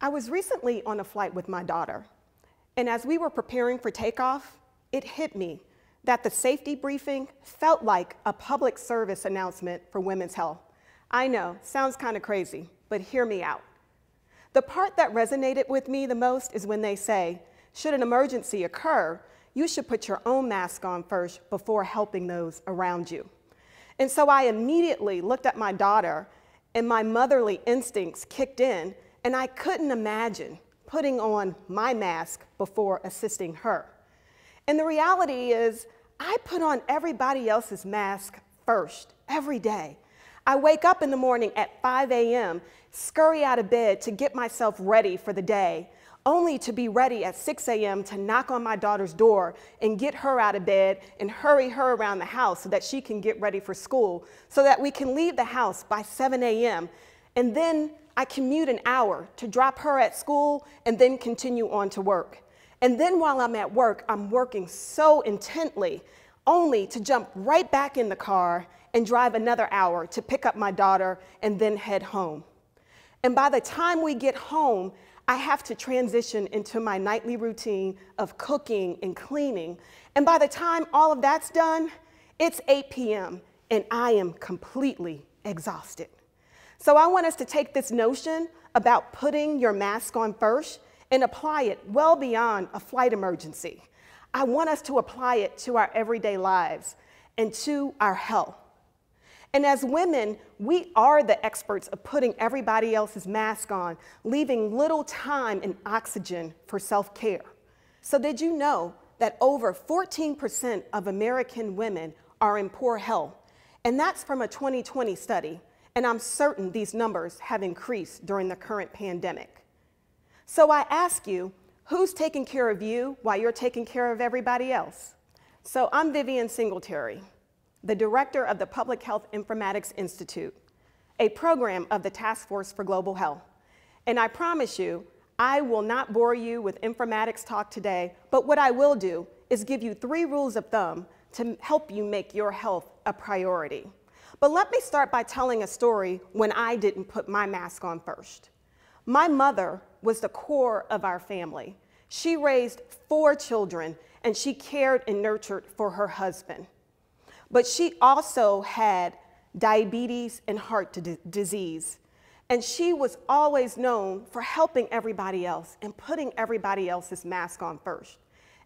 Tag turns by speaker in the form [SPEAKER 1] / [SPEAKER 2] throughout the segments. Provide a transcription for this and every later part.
[SPEAKER 1] I was recently on a flight with my daughter, and as we were preparing for takeoff, it hit me that the safety briefing felt like a public service announcement for women's health. I know, sounds kind of crazy, but hear me out. The part that resonated with me the most is when they say, should an emergency occur, you should put your own mask on first before helping those around you. And so I immediately looked at my daughter, and my motherly instincts kicked in, and I couldn't imagine putting on my mask before assisting her. And the reality is, I put on everybody else's mask first, every day. I wake up in the morning at 5 a.m., scurry out of bed to get myself ready for the day, only to be ready at 6 a.m. to knock on my daughter's door and get her out of bed and hurry her around the house so that she can get ready for school, so that we can leave the house by 7 a.m. And then I commute an hour to drop her at school and then continue on to work. And then while I'm at work, I'm working so intently, only to jump right back in the car and drive another hour to pick up my daughter and then head home. And by the time we get home, I have to transition into my nightly routine of cooking and cleaning. And by the time all of that's done, it's 8 p.m. and I am completely exhausted. So I want us to take this notion about putting your mask on first and apply it well beyond a flight emergency. I want us to apply it to our everyday lives and to our health. And as women, we are the experts of putting everybody else's mask on, leaving little time and oxygen for self-care. So did you know that over 14% of American women are in poor health? And that's from a 2020 study. And I'm certain these numbers have increased during the current pandemic. So I ask you, who's taking care of you while you're taking care of everybody else? So I'm Vivian Singletary, the director of the Public Health Informatics Institute, a program of the Task Force for Global Health. And I promise you, I will not bore you with informatics talk today, but what I will do is give you 3 rules of thumb to help you make your health a priority. But let me start by telling a story when I didn't put my mask on first. My mother was the core of our family. She raised 4 children, and she cared and nurtured for her husband. But she also had diabetes and heart disease. And she was always known for helping everybody else and putting everybody else's mask on first.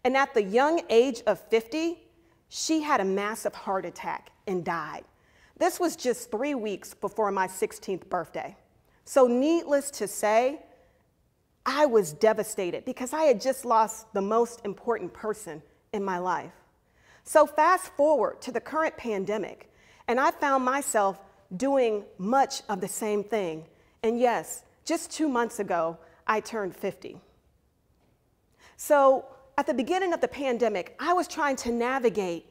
[SPEAKER 1] And at the young age of 50, she had a massive heart attack and died. This was just 3 weeks before my 16th birthday. So needless to say, I was devastated because I had just lost the most important person in my life. So fast forward to the current pandemic, and I found myself doing much of the same thing. And yes, just 2 months ago, I turned 50. So at the beginning of the pandemic, I was trying to navigate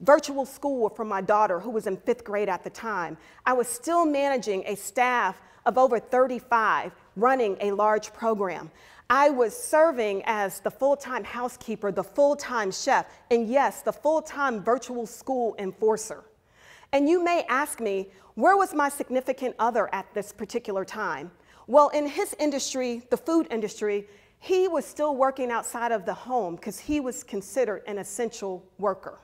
[SPEAKER 1] virtual school for my daughter, who was in 5th grade at the time. I was still managing a staff of over 35, running a large program. I was serving as the full-time housekeeper, the full-time chef, and yes, the full-time virtual school enforcer. And you may ask me, where was my significant other at this particular time? Well, in his industry, the food industry, he was still working outside of the home because he was considered an essential worker.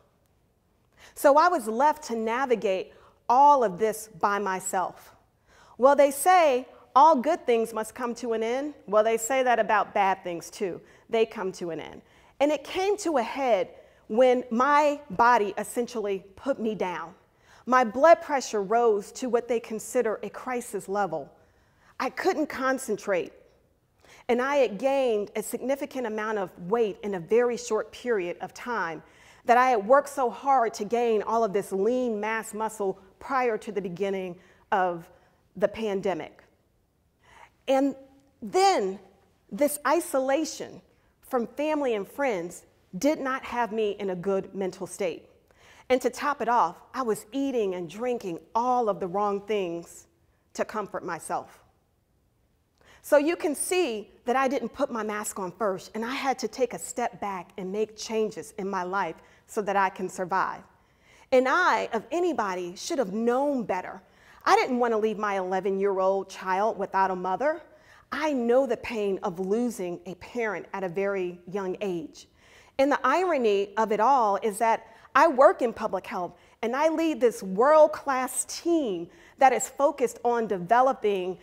[SPEAKER 1] So I was left to navigate all of this by myself. Well, they say all good things must come to an end. Well, they say that about bad things too. They come to an end. And it came to a head when my body essentially put me down. My blood pressure rose to what they consider a crisis level. I couldn't concentrate. And I had gained a significant amount of weight in a very short period of time that I had worked so hard to gain all of this lean mass muscle prior to the beginning of the pandemic. And then this isolation from family and friends did not have me in a good mental state. And to top it off, I was eating and drinking all of the wrong things to comfort myself. So you can see that I didn't put my mask on first, and I had to take a step back and make changes in my life so that I can survive. And I, of anybody, should have known better. I didn't want to leave my 11-year-old child without a mother. I know the pain of losing a parent at a very young age. And the irony of it all is that I work in public health and I lead this world-class team that is focused on developing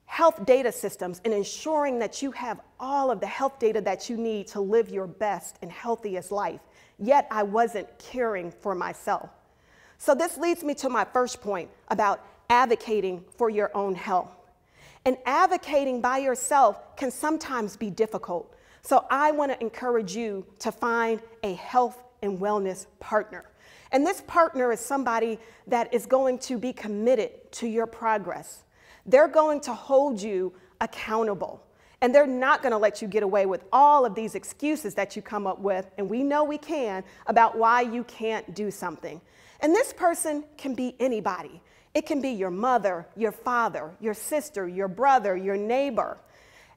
[SPEAKER 1] health data systems and ensuring that you have all of the health data that you need to live your best and healthiest life. Yet I wasn't caring for myself. So this leads me to my first point about advocating for your own health. And advocating by yourself can sometimes be difficult. So I want to encourage you to find a health and wellness partner. And this partner is somebody that is going to be committed to your progress. They're going to hold you accountable. And they're not going to let you get away with all of these excuses that you come up with, and we know we can, about why you can't do something. And this person can be anybody. It can be your mother, your father, your sister, your brother, your neighbor.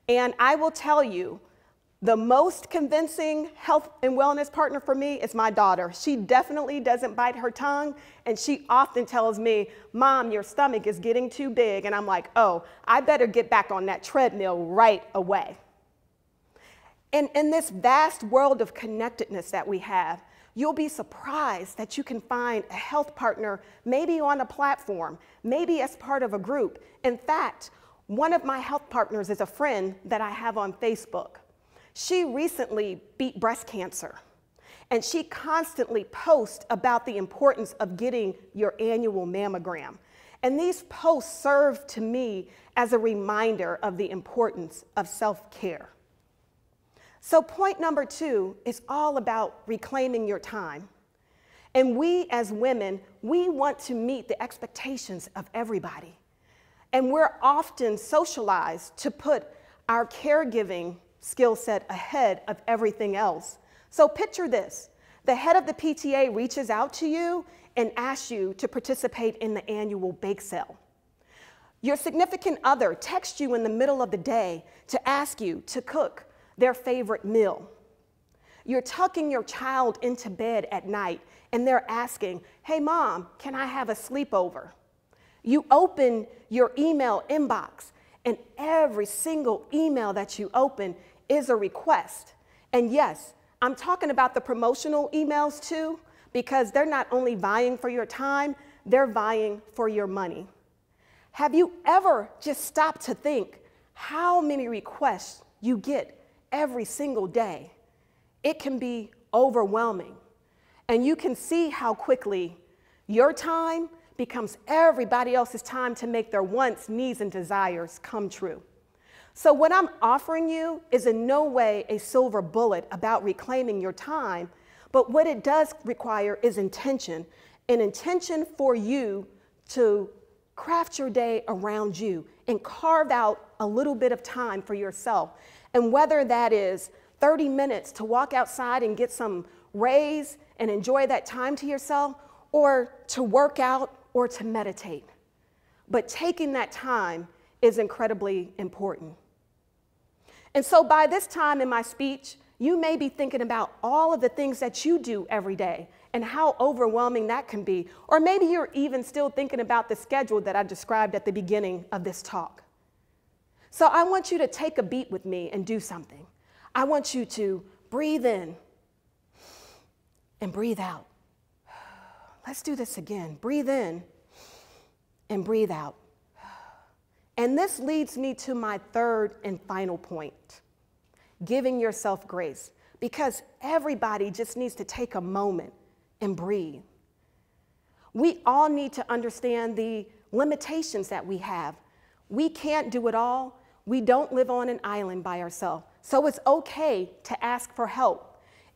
[SPEAKER 1] And I will tell you, the most convincing health and wellness partner for me is my daughter. She definitely doesn't bite her tongue, and she often tells me, "Mom, your stomach is getting too big." And I'm like, oh, I better get back on that treadmill right away. And in this vast world of connectedness that we have, you'll be surprised that you can find a health partner maybe on a platform, maybe as part of a group. In fact, one of my health partners is a friend that I have on Facebook. She recently beat breast cancer, and she constantly posts about the importance of getting your annual mammogram. And these posts serve to me as a reminder of the importance of self-care. So point number 2 is all about reclaiming your time. And we as women, we want to meet the expectations of everybody. And we're often socialized to put our caregiving skill set ahead of everything else. So picture this. The head of the PTA reaches out to you and asks you to participate in the annual bake sale. Your significant other texts you in the middle of the day to ask you to cook their favorite meal. You're tucking your child into bed at night and they're asking, "Hey mom, can I have a sleepover?" You open your email inbox and every single email that you open is a request. And yes, I'm talking about the promotional emails too, because they're not only vying for your time, they're vying for your money. Have you ever just stopped to think how many requests you get every single day? It can be overwhelming. And you can see how quickly your time becomes everybody else's time to make their wants, needs, and desires come true. So what I'm offering you is in no way a silver bullet about reclaiming your time, but what it does require is intention, an intention for you to craft your day around you and carve out a little bit of time for yourself. And whether that is 30 minutes to walk outside and get some rays and enjoy that time to yourself, or to work out or to meditate. But taking that time is incredibly important. And so by this time in my speech, you may be thinking about all of the things that you do every day and how overwhelming that can be. Or maybe you're even still thinking about the schedule that I described at the beginning of this talk. So I want you to take a beat with me and do something. I want you to breathe in and breathe out. Let's do this again. Breathe in and breathe out. And this leads me to my third and final point, giving yourself grace, because everybody just needs to take a moment and breathe. We all need to understand the limitations that we have. We can't do it all. We don't live on an island by ourselves. So it's okay to ask for help.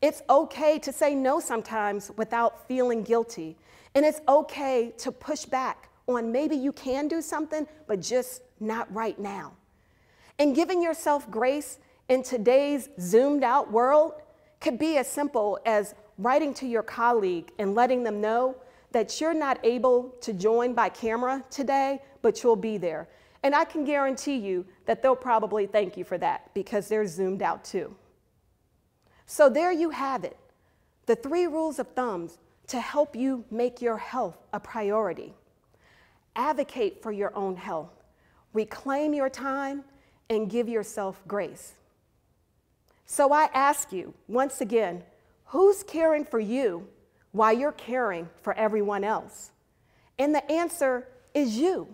[SPEAKER 1] It's okay to say no sometimes without feeling guilty. And it's okay to push back on maybe you can do something, but just not right now. And giving yourself grace in today's zoomed out world could be as simple as writing to your colleague and letting them know that you're not able to join by camera today, but you'll be there. And I can guarantee you that they'll probably thank you for that because they're zoomed out too. So there you have it, the 3 rules of thumbs to help you make your health a priority. Advocate for your own health, reclaim your time, and give yourself grace. So I ask you, once again, who's caring for you while you're caring for everyone else? And the answer is you.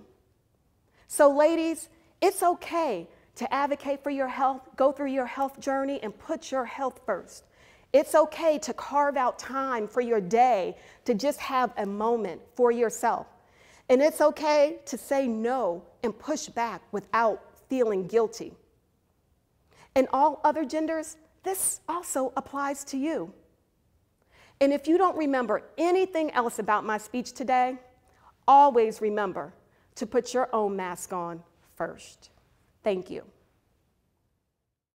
[SPEAKER 1] So ladies, it's okay to advocate for your health, go through your health journey and put your health first. It's okay to carve out time for your day to just have a moment for yourself. And it's okay to say no and push back without feeling guilty. And all other genders, this also applies to you. And if you don't remember anything else about my speech today, always remember to put your own mask on first. Thank you.